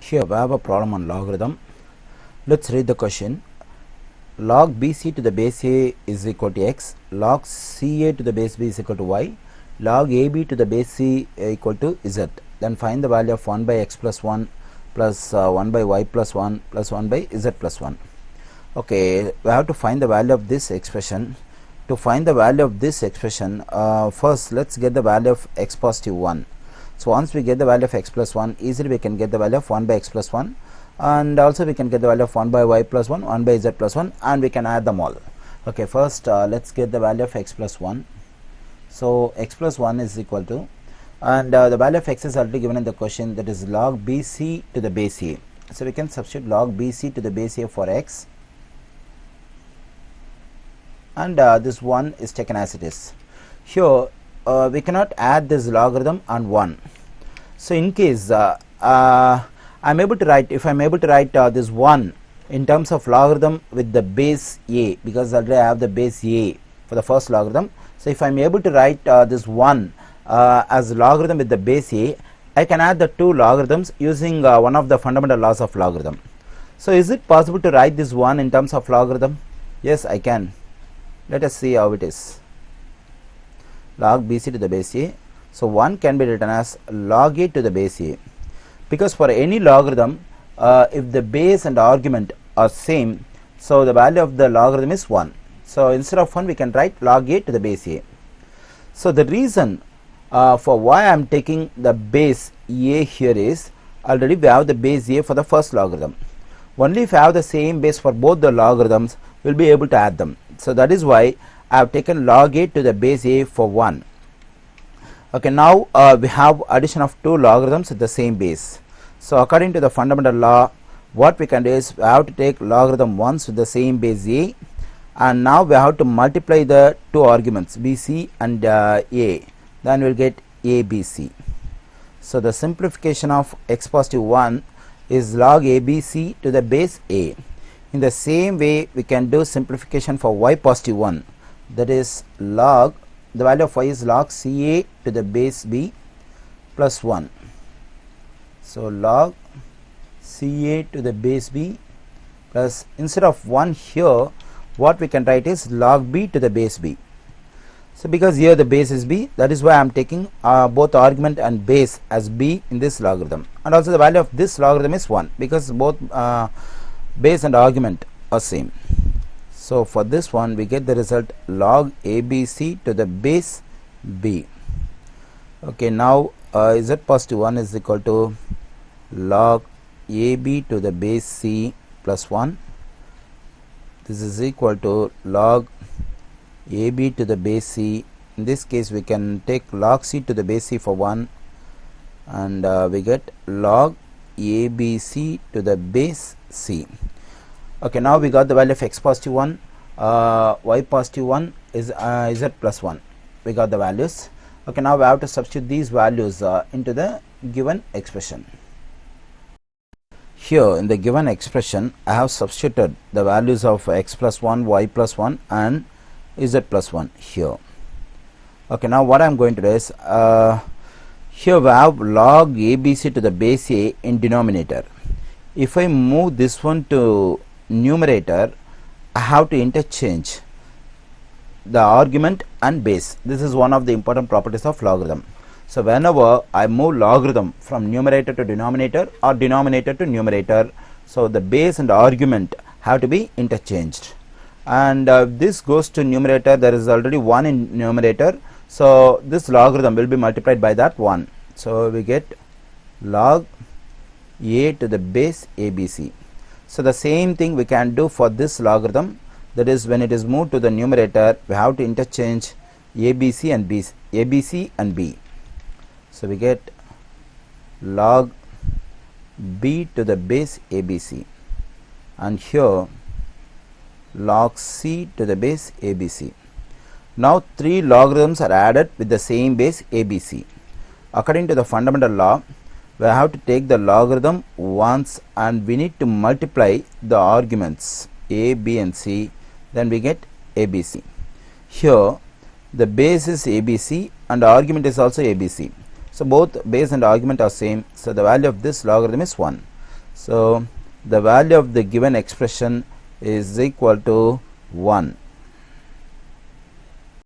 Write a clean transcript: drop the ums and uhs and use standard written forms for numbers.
Here we have a problem on logarithm. Let's read the question. Log BC to the base A is equal to x, log CA to the base B is equal to y, log AB to the base C equal to z. Then find the value of 1 by x plus 1 plus 1 by y plus 1 plus 1 by z plus 1. Okay, we have to find the value of this expression. To find the value of this expression, first let's get the value of x positive 1. So once we get the value of x plus 1, easily we can get the value of 1 by x plus 1, and also we can get the value of 1 by y plus 1, 1 by z plus 1, and we can add them all. Okay, first let's get the value of x plus 1. So x plus 1 is equal to, and the value of x is already given in the question, that is log bc to the base a. So we can substitute log bc to the base a for x, and this 1 is taken as it is. Here we cannot add this logarithm and 1. So in case I'm able to write, if I'm able to write this 1 in terms of logarithm with the base a, because already I have the base a for the first logarithm. So if I'm able to write this 1 as logarithm with the base a, I can add the two logarithms using one of the fundamental laws of logarithm. So is it possible to write this 1 in terms of logarithm? Yes, I can. Let us see how it is. Log bc to the base a. So 1 can be written as log a to the base a, because for any logarithm, if the base and argument are same, so the value of the logarithm is 1. So instead of 1, we can write log a to the base a. So the reason for why I am taking the base a here is, already we have the base a for the first logarithm. Only if I have the same base for both the logarithms, we will be able to add them. So that is why I have taken log a to the base a for 1. Okay, now we have addition of two logarithms with the same base. So according to the fundamental law, what we can do is we have to take logarithm once with the same base a, and now we have to multiply the two arguments bc and a, then we will get abc. So the simplification of x positive 1 is log abc to the base a. In the same way, we can do simplification for y positive 1, that is log, the value of y is log ca to the base b plus 1. So log ca to the base b plus, instead of 1 here, what we can write is log b to the base b. So because here the base is b, that is why I am taking both argument and base as b in this logarithm, and also the value of this logarithm is 1, because both base and argument are same. So for this one, we get the result log abc to the base b. Okay, now z positive 1 is equal to log ab to the base c plus 1. This is equal to log ab to the base c. In this case, we can take log c to the base c for 1, and we get log abc to the base c. Okay, now we got the value of x positive 1, y positive 1 is z plus 1. We got the values. Okay, now we have to substitute these values into the given expression. Here in the given expression, I have substituted the values of x plus 1, y plus 1 and z plus 1 here. Okay, now what I am going to do is, here we have log abc to the base a in denominator. If I move this one to numerator, I have to interchange the argument and base. This is one of the important properties of logarithm. So whenever I move logarithm from numerator to denominator or denominator to numerator, so the base and argument have to be interchanged, and this goes to numerator, there is already 1 in numerator, so this logarithm will be multiplied by that 1. So we get log a to the base abc. So the same thing we can do for this logarithm, that is when it is moved to the numerator, we have to interchange abc and b. So we get log b to the base abc, and here log c to the base abc. Now three logarithms are added with the same base abc. According to the fundamental law, we have to take the logarithm once, and we need to multiply the arguments a, b and c, then we get abc. Here the base is abc and the argument is also abc. So both base and argument are same, so the value of this logarithm is 1. So the value of the given expression is equal to 1.